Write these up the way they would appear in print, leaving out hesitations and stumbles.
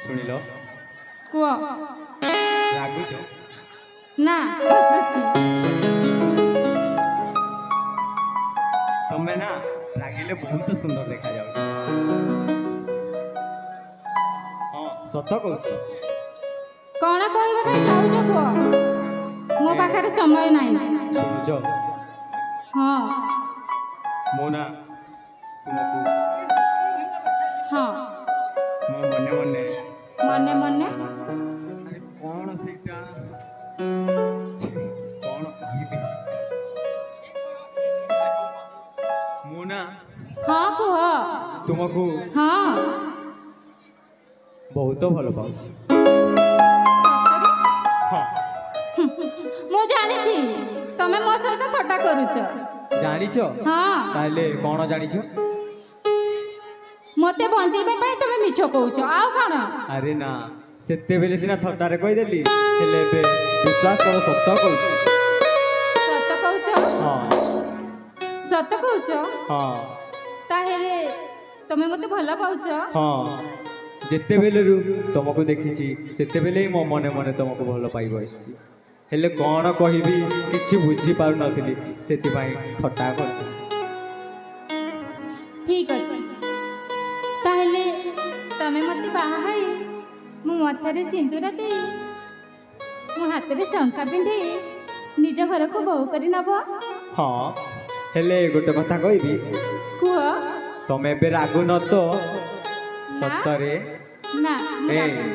ଶୁଣିଲ କୁହ। ରାଗୁଛ? ନା ହସୁଛି। ତମେ ନା ରାଗିଲେ ବହୁତ ସୁନ୍ଦର ଦେଖାଯାଉଛି। ହଁ ସତ କହୁଛି। କଣ କହିବା ପାଇଁ ଚାହୁଁଛ କୁହ? ମୋ ପାଖରେ ସମୟ ନାହିଁ। ଶୁଣୁଛ? ହଁ ମୋ ନା ତୁମକୁ ହଁ ମୋ ମନେ ମନେ ମନେ ମନେ ଆରେ କଣ ସେଇଟା କଣ କହିବି ମୁଁ ନା ହଁ କୁହ। ତୁମକୁ ହଁ ବହୁତ ଭଲ ପାଉଛି। ସତରେ? ହଁ ମୁଁ ଜାଣିଛି ତମେ ମୋ ସହିତ ଥଟ୍ଟା କରୁଛ। ଜାଣିଛ? ହଁ ତାହେଲେ କଣ ଜାଣିଛ? ମତେ ବଞ୍ଚେଇବା ପାଇଁ ତମେ ମିଛ କହୁଛ ଆଉ କଣ? ଆରେ ନା ସେତେବେଳେ ସିନା ଥଟ୍ଟାରେ କହିଦେଲି, ହେଲେ ଏବେ ବିଶ୍ୱାସ କର ସତ କହୁଛି। ସତ କହୁଛ? ହଁ ସତ କହୁଛ? ହଁ ତାହେଲେ ତମେ ମତେ ଭଲ ପାଉଛ? ହଁ ଯେତେବେଳରୁ ତମକୁ ଦେଖିଛି ସେତେବେଳେ ହିଁ ମୋ ମନେ ମନେ ତମକୁ ଭଲ ପାଇ ବସିଛି। ହେଲେ କଣ କହିବି କିଛି ବୁଝିପାରୁନଥିଲି, ସେଥିପାଇଁ ଥଟ୍ଟା କରିଥିଲି। ଠିକ ଅଛି, ତାହେଲେ ତମେ ମତେ ବାହା ହେଇ ମୋ ମଥାରେ ସିନ୍ଦୁର ଦେଇ ମୋ ହାତରେ ଶଙ୍ଖା ପିନ୍ଧେଇ ନିଜ ଘରକୁ ବୋହୂ କରି ନବ? ହଁ ହେଲେ ଗୋଟେ କଥା କହିବି, କୁହ। ତମେ ଏବେ ରାଗୁନ ତ? ସତରେ? ନା ମୁଁ ଏ ରାଗୁନି।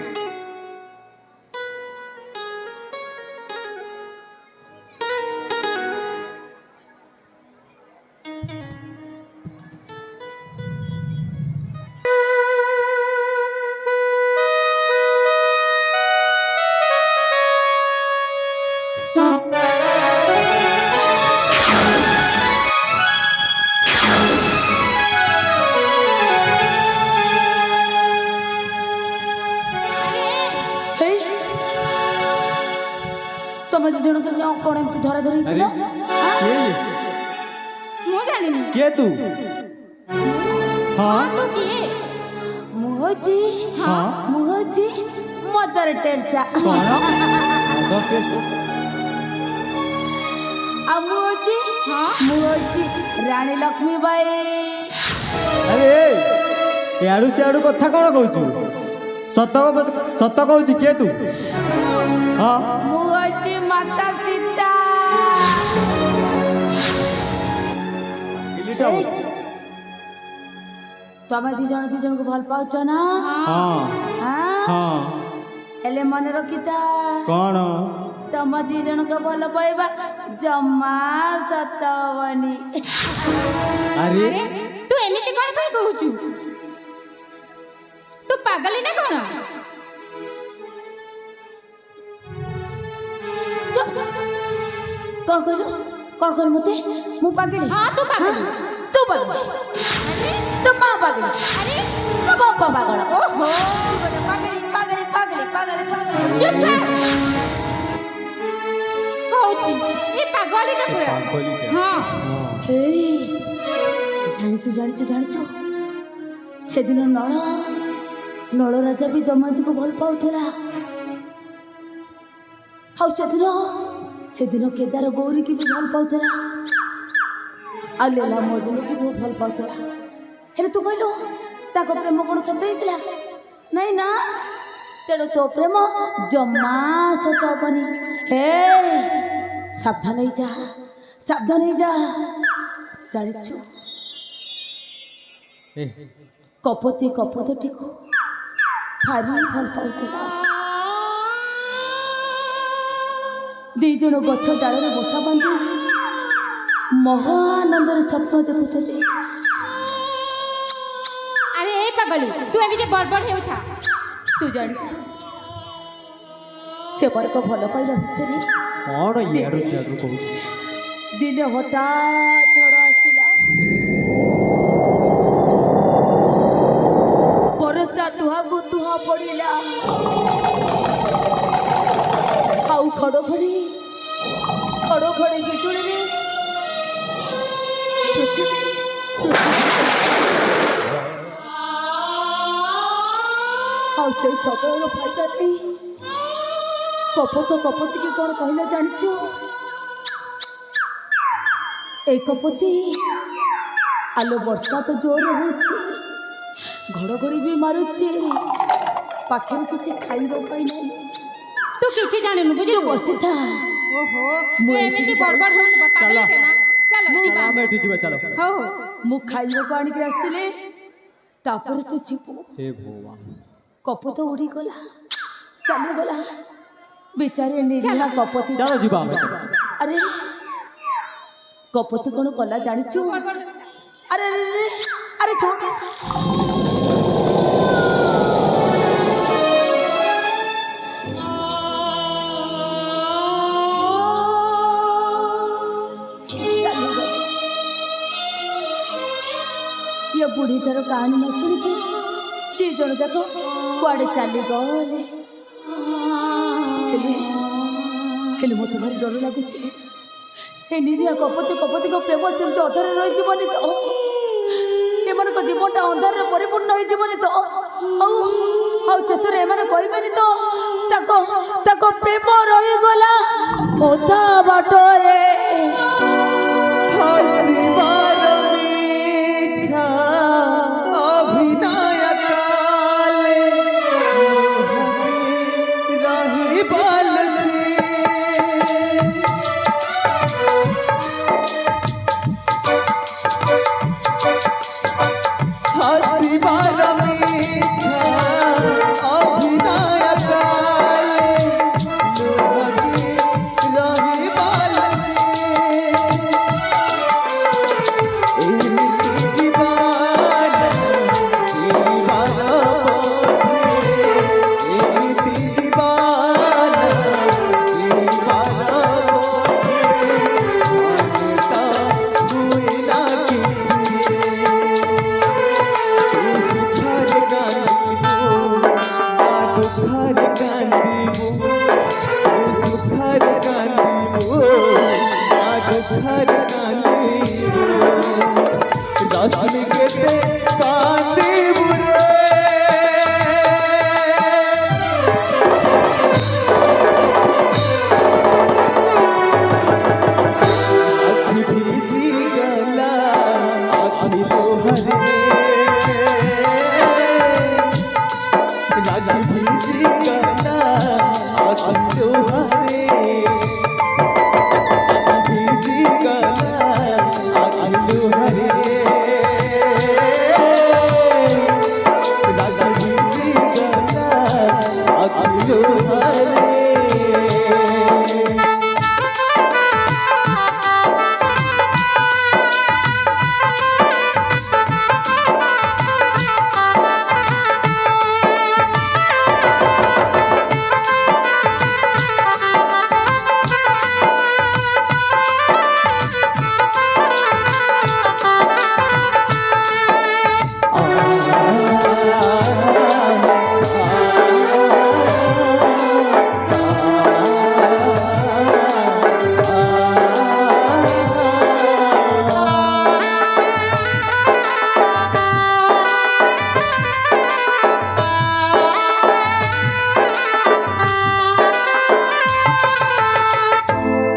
ହେଇ ତମେ ଦି ଜଣ କେମିତି କଣ ଏମିତି ଧରା ଧରି ଆରେ ହେଇଥିଲ? ମୁଁ ଜାଣିନି। କିଏ ତୁ? ହଁ ତୁ କିଏ? ମୁଁ ହଉଛି ହଁ ମୁଁ ହଉଛି ମଦର ଟେରେସା। କଣ? ଆଉ ମୁଁ ହଉଛି ରାଣୀ ଲକ୍ଷ୍ମୀ ବାଇ। ଆରେ ଇଆଡୁ ସିଆଡୁ କଥା କଣ କହୁଛୁ? ସତ କହୁଛି କିଏ ତୁ? ହଁ ମୁଁ ହଉଛି ମାତା ସୀତା। ଏଇ, ତମେ ଦି ଜଣକୁ ଭଲ ପାଉଛ ନା? ହଁ ଆଁ? ହଁ ହେଲେ ମନେ ରଖିଥା, କଣ? ତମ ଦି ଜଣଙ୍କ ଭଲ ପାଇବା ଜମା ସତ ହବନି। ଆରେ ଆରେ ତୁ ଏମିତି କଣ ପାଇଁ କହୁଛୁ? ତୁ ପାଗଳି ନା କଣ? ଚୁପ୍। କଣ କହିଲୁ? କଣ କହିଲୁ ମତେ? ମୁଁ ପାଗଳି? ହଁ ତୁ ପାଗଳି। ତୁ ପାଗଳି? ତୁ ମା ପାଗଳି? ଆରେ ତୁ ବାପା ପାଗଳ? ଓହୋ ପାଗଳି ପାଗଳି ପାଗଳି ପାଗଳି ପାଗଳି। ଚୁପ କର। କହୁଛି ଏ ପାଗଳିଟା ପୁରା। ପାଗଳିଟା। ହଁ ହେଇ, ଜାଣିଛୁ ସେଦିନ ନଳ ରାଜା ବି ଦମୟନ୍ତୀକୁ ଭଲ ପାଉଥିଲା। ଆଉ ସେଦିନ କେଦାର ଗୌରୀକି ବି ଭଲ ପାଉଥିଲା। ଆଉ ଲୀଲା ମଜନୁକୁ ବି ଭଲ ପାଉଥିଲା। ହେଲେ ତୁ କହିଲୁ ତାଙ୍କ ପ୍ରେମ କଣ ସତ ହେଇଥିଲା? ନାଇଁ ନା, ତେଣୁ ତୋ ପ୍ରେମ ଜମା ସତ ହବନି। ହେ ସାବଧାନ ହେଇଯା, ସାବଧାନ ହେଇଯା। ଜାଣିଛୁ କପୋତୀଟିକୁ ଭାରି ଭଲ ପାଉଥିଲା। ଦି ଜଣ ଗଛ ଡାଳରେ ବସା ବାନ୍ଧି ମହାନନ୍ଦରେ ସ୍ୱପ୍ନ ଦେଖୁଥିଲେ। ଆରେ ଏ ପାଗଳି ତୁ ଏମିତି ବଡ଼ବଡ଼ ହେଉଥା। ତୁ ଜାଣିଛୁ ସେମାନଙ୍କ ଭଲ ପାଇବା ଭିତରେ କଣ ଇଆଡୁ ସିଆଡୁ କହୁଛି? ଦିନେ ହଠାତ୍ ଝଡ଼ ଆସିଲା। ବର୍ଷା ତୁହାକୁ ତୁହା ପଡ଼ିଲା। ଆଉ ଘଡ଼ଘଡ଼ି ବିଜୁଳିରେ ଆଉ ସେଇ ସମୟର ଫାଇଦା ନେଇ କପତି କି କ'ଣ କହିଲେ ଜାଣିଛୁ? এই କପତି, ଆଲୋ ବର୍ଷା ତ ଜୋରରେ ହେଉଛି, ଘଡ଼ଘଡ଼ି ବି ମାରୁଛି, ପାଖରେ କିଛି ଖାଇବା ପାଇଁ ନାହିଁ। ତୁ କିଛି ଜାଣିନୁ ବୁଝିଲୁ? ବସିଥା। ଓହୋ ମୁଁ ଏମିତି ଏଠିକି ବଡ଼ବଡ଼ ହଉଥିବ ପାଗଳ କେନା। ଚାଲ ଯିବା ଆମେ ଏଠି ଯିବା ଚାଲ। ହଉ ହଉ ମୁଁ ଖାଇବାକୁ ଆଣିକି ଆସିଲେ ତାପରେ ତୁ ଯିବୁ। ହେ ଭଗବାନ, କପତ ଉଡ଼ିଗଲା, ଚାଲିଗଲା, ବିଚାରେ ନିରୀହା କପତି। ଚାଲ ଯିବା ଆମେ। ଆରେ କପତି କ'ଣ କଲା ଜାଣିଛୁ? ଆରେ ଆରେ ଆରେ ଆରେ ଶୁଣ, ये बुढ़ीटार कहानी न शुणिकी दी जन जाक कुआड़े चलीगले। मत भारी डर लगुच, निरीहा कपति को प्रेम सेमती अधारे रही तो एमान जीवनटा अंधार परिपूर्ण होनी तो शेष कहबेनि तो प्रेम रहीगला ओधा बाटरे।